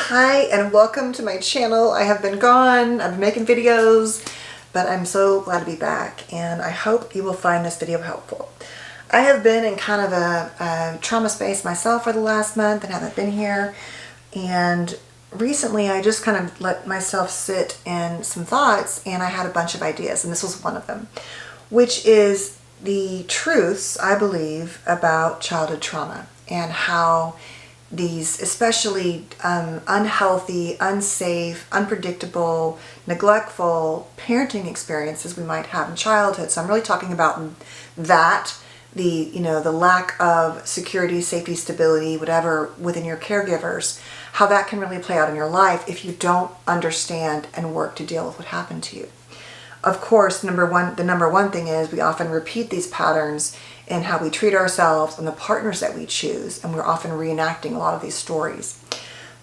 Hi and welcome to my channel. I have been gone, I've been making videos, but I'm so glad to be back and I hope you will find this video helpful. I have been in kind of a trauma space myself for the last month and haven't been here, and recently I just kind of let myself sit in some thoughts and I had a bunch of ideas, and this was one of them, which is the truths I believe about childhood trauma and how these especially unhealthy, unsafe, unpredictable, neglectful parenting experiences we might have in childhood. So I'm really talking about that, the lack of security, safety, stability, whatever within your caregivers, how that can really play out in your life if you don't understand and work to deal with what happened to you. Of course, the number one thing is we often repeat these patterns in how we treat ourselves and the partners that we choose, and we're often reenacting a lot of these stories.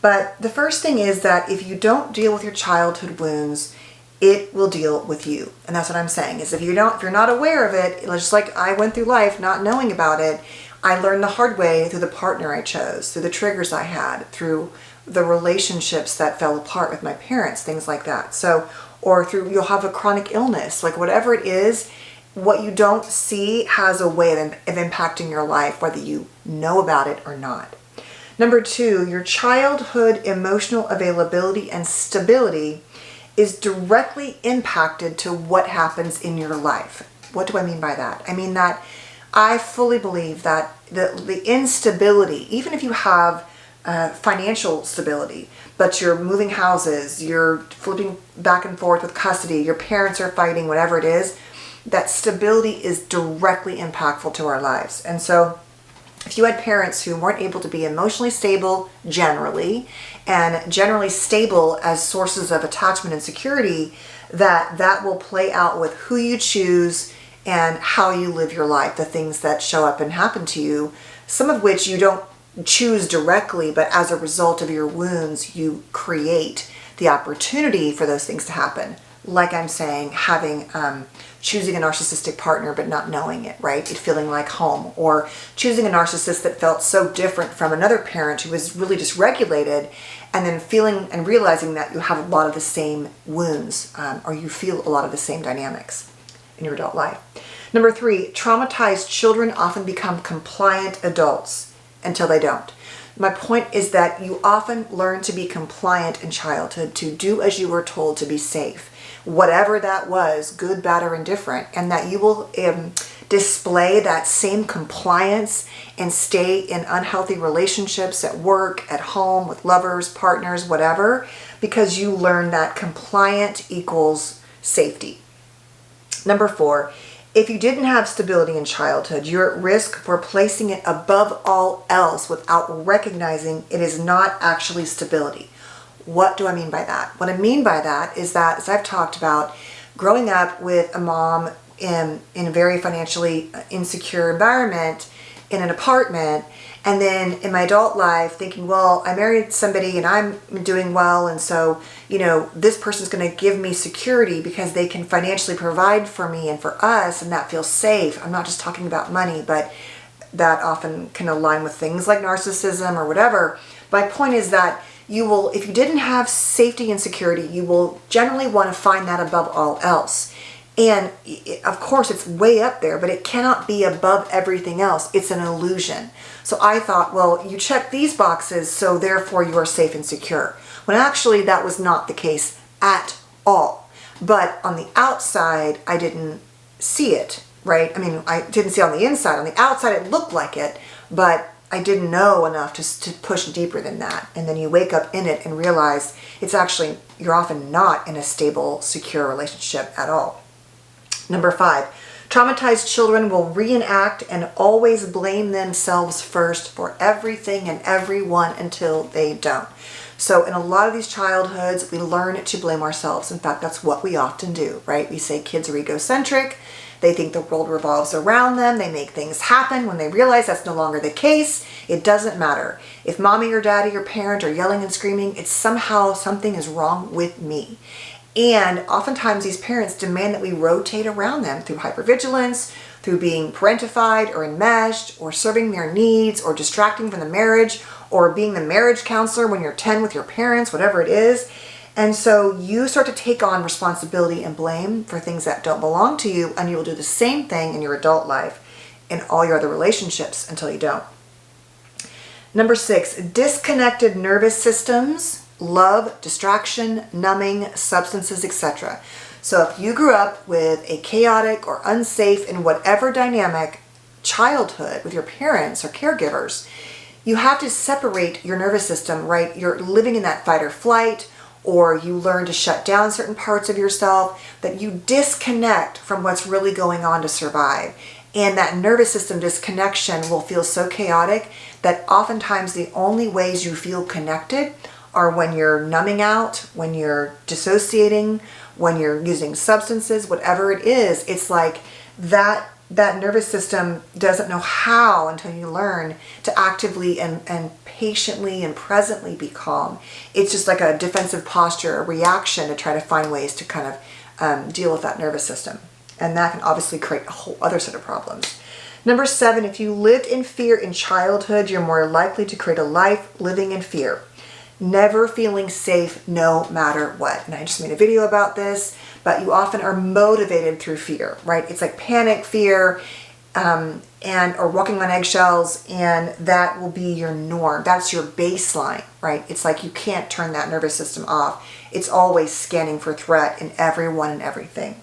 But the first thing is that if you don't deal with your childhood wounds, it will deal with you. And that's what I'm saying, is if you're not aware of it, just like I went through life not knowing about it, I learned the hard way through the partner I chose, through the triggers I had, through the relationships that fell apart with my parents, things like that. So, or through, you'll have a chronic illness, like whatever it is, what you don't see has a way of impacting your life, whether you know about it or not. Number two, your childhood emotional availability and stability is directly impacted to what happens in your life. What do I mean by that? I mean that I fully believe that the instability, even if you have financial stability, but you're moving houses, you're flipping back and forth with custody, your parents are fighting, whatever it is, that stability is directly impactful to our lives. And so if you had parents who weren't able to be emotionally stable generally, and generally stable as sources of attachment and security, that will play out with who you choose and how you live your life, the things that show up and happen to you, some of which you don't choose directly, but as a result of your wounds, you create the opportunity for those things to happen. Like I'm saying, having choosing a narcissistic partner but not knowing it, right? It feeling like home, or choosing a narcissist that felt so different from another parent who was really dysregulated, and then feeling and realizing that you have a lot of the same wounds, or you feel a lot of the same dynamics in your adult life. Number three, traumatized children often become compliant adults until they don't. My point is that you often learn to be compliant in childhood, to do as you were told to be safe, whatever that was, good, bad, or indifferent, and that you will display that same compliance and stay in unhealthy relationships at work, at home, with lovers, partners, whatever, because you learn that compliant equals safety. Number four, if you didn't have stability in childhood, you're at risk for placing it above all else without recognizing it is not actually stability. What do I mean by that? What I mean by that is that, as I've talked about, growing up with a mom in a very financially insecure environment, in an apartment, and then in my adult life thinking, well, I married somebody and I'm doing well, and so, this person's going to give me security because they can financially provide for me and for us, and that feels safe. I'm not just talking about money, but that often can align with things like narcissism or whatever. My point is that you will, if you didn't have safety and security, you will generally want to find that above all else. And of course it's way up there, but it cannot be above everything else. It's an illusion. So I thought, well, you check these boxes, so therefore you are safe and secure. When actually that was not the case at all. But on the outside, I didn't see it, right? I mean, I didn't see it on the inside. On the outside, it looked like it, but I didn't know enough to push deeper than that. And then you wake up in it and realize it's actually, you're often not in a stable, secure relationship at all. Number five, traumatized children will reenact and always blame themselves first for everything and everyone until they don't. So in a lot of these childhoods, we learn to blame ourselves. In fact, that's what we often do, right? We say kids are egocentric. They think the world revolves around them. They make things happen when they realize that's no longer the case. It doesn't matter. If mommy or daddy or parent are yelling and screaming, it's somehow something is wrong with me. And oftentimes these parents demand that we rotate around them through hypervigilance, through being parentified or enmeshed, or serving their needs, or distracting from the marriage, or being the marriage counselor when you're 10 with your parents, whatever it is. And so you start to take on responsibility and blame for things that don't belong to you, and you will do the same thing in your adult life, in all your other relationships, until you don't. Number 6, disconnected nervous systems, love, distraction, numbing, substances, etc. So if you grew up with a chaotic or unsafe in whatever dynamic childhood with your parents or caregivers, you have to separate your nervous system, right? You're living in that fight or flight, or you learn to shut down certain parts of yourself, that you disconnect from what's really going on to survive. And that nervous system disconnection will feel so chaotic that oftentimes the only ways you feel connected are when you're numbing out, when you're dissociating, when you're using substances, whatever it is. It's like that nervous system doesn't know how until you learn to actively and patiently and presently be calm. It's just like a defensive posture, a reaction to try to find ways to kind of deal with that nervous system. And that can obviously create a whole other set of problems. Number 7, if you lived in fear in childhood, you're more likely to create a life living in fear. Never feeling safe no matter what. And I just made a video about this, but you often are motivated through fear, right? It's like panic, fear, or walking on eggshells, and that will be your norm. That's your baseline, right? It's like you can't turn that nervous system off. It's always scanning for threat in everyone and everything.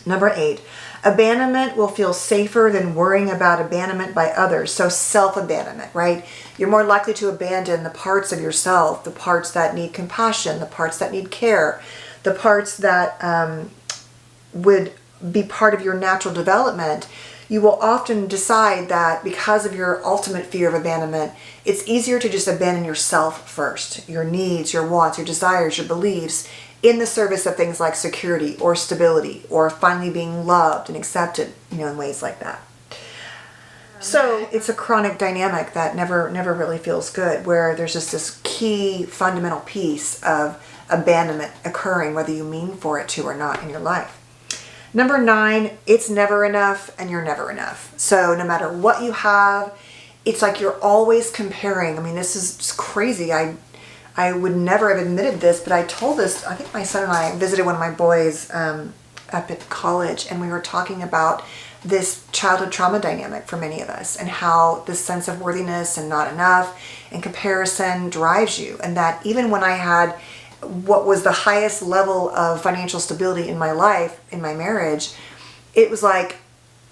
Number 8, abandonment will feel safer than worrying about abandonment by others. So self-abandonment, right? You're more likely to abandon the parts of yourself, the parts that need compassion, the parts that need care, the parts that would be part of your natural development. You will often decide that because of your ultimate fear of abandonment, it's easier to just abandon yourself first, your needs, your wants, your desires, your beliefs, in the service of things like security or stability or finally being loved and accepted, in ways like that. So it's a chronic dynamic that never really feels good, where there's just this key fundamental piece of abandonment occurring, whether you mean for it to or not in your life. Number 9, it's never enough and you're never enough. So no matter what you have, it's like you're always comparing. I mean, this is just crazy. I would never have admitted this, but I told this, I think my son and I visited one of my boys up at college, and we were talking about this childhood trauma dynamic for many of us, and how this sense of worthiness and not enough and comparison drives you. And that even when I had what was the highest level of financial stability in my life, in my marriage, it was like,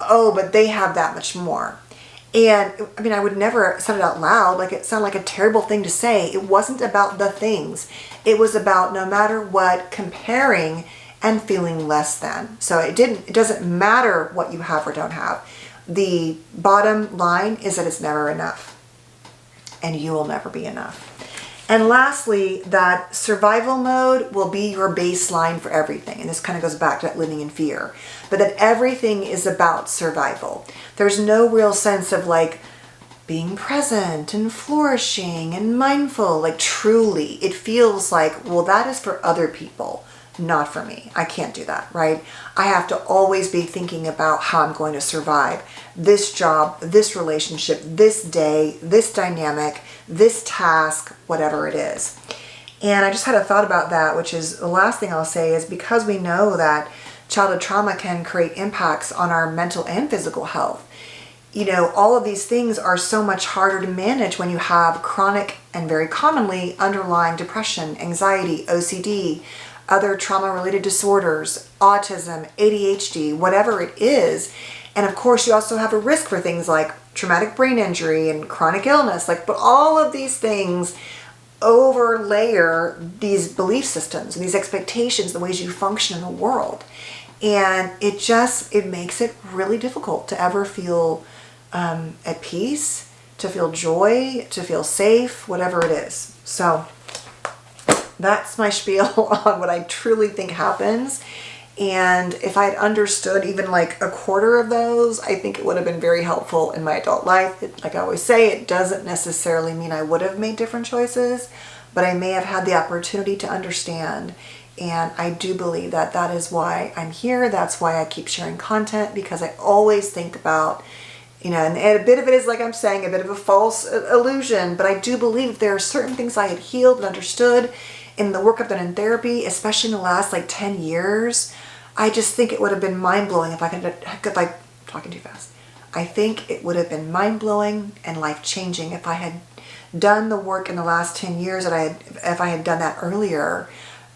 oh, but they have that much more. And I mean, I would never say it out loud, like it sounded like a terrible thing to say. It wasn't about the things. It was about, no matter what, comparing and feeling less than. So it doesn't matter what you have or don't have. The bottom line is that it's never enough, and you will never be enough. And lastly, that survival mode will be your baseline for everything. And this kind of goes back to that living in fear. But that everything is about survival. There's no real sense of like being present and flourishing and mindful. Like truly, it feels like, well, that is for other people, not for me. I can't do that, right? I have to always be thinking about how I'm going to survive this job, this relationship, this day, this dynamic, this task, whatever it is. And I just had a thought about that, which is the last thing I'll say is, because we know that childhood trauma can create impacts on our mental and physical health. All of these things are so much harder to manage when you have chronic and very commonly underlying depression, anxiety, OCD, other trauma-related disorders, autism, ADHD, whatever it is. And of course, you also have a risk for things like traumatic brain injury and chronic illness. But all of these things overlayer these belief systems and these expectations, the ways you function in the world. And it makes it really difficult to ever feel at peace, to feel joy, to feel safe, whatever it is. So that's my spiel on what I truly think happens. And if I had understood even like a quarter of those, I think it would have been very helpful in my adult life. Like I always say, it doesn't necessarily mean I would have made different choices, but I may have had the opportunity to understand. And I do believe that that is why I'm here. That's why I keep sharing content, because I always think about You know, and a bit of it is, like I'm saying, a bit of a false illusion, but I do believe there are certain things I had healed and understood in the work I've done in therapy, especially in the last like 10 years. I just think it would have been mind-blowing if I talking too fast. I think it would have been mind-blowing and life-changing if I had done the work in the last 10 years if I had done that earlier.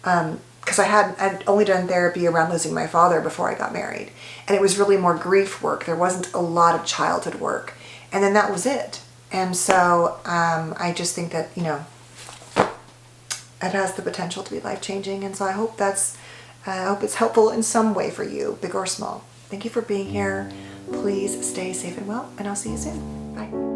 Because I'd only done therapy around losing my father before I got married. And it was really more grief work. There wasn't a lot of childhood work. And then that was it. And so I just think that, you know, it has the potential to be life-changing. And so I hope I hope it's helpful in some way for you, big or small. Thank you for being here. Please stay safe and well, and I'll see you soon. Bye.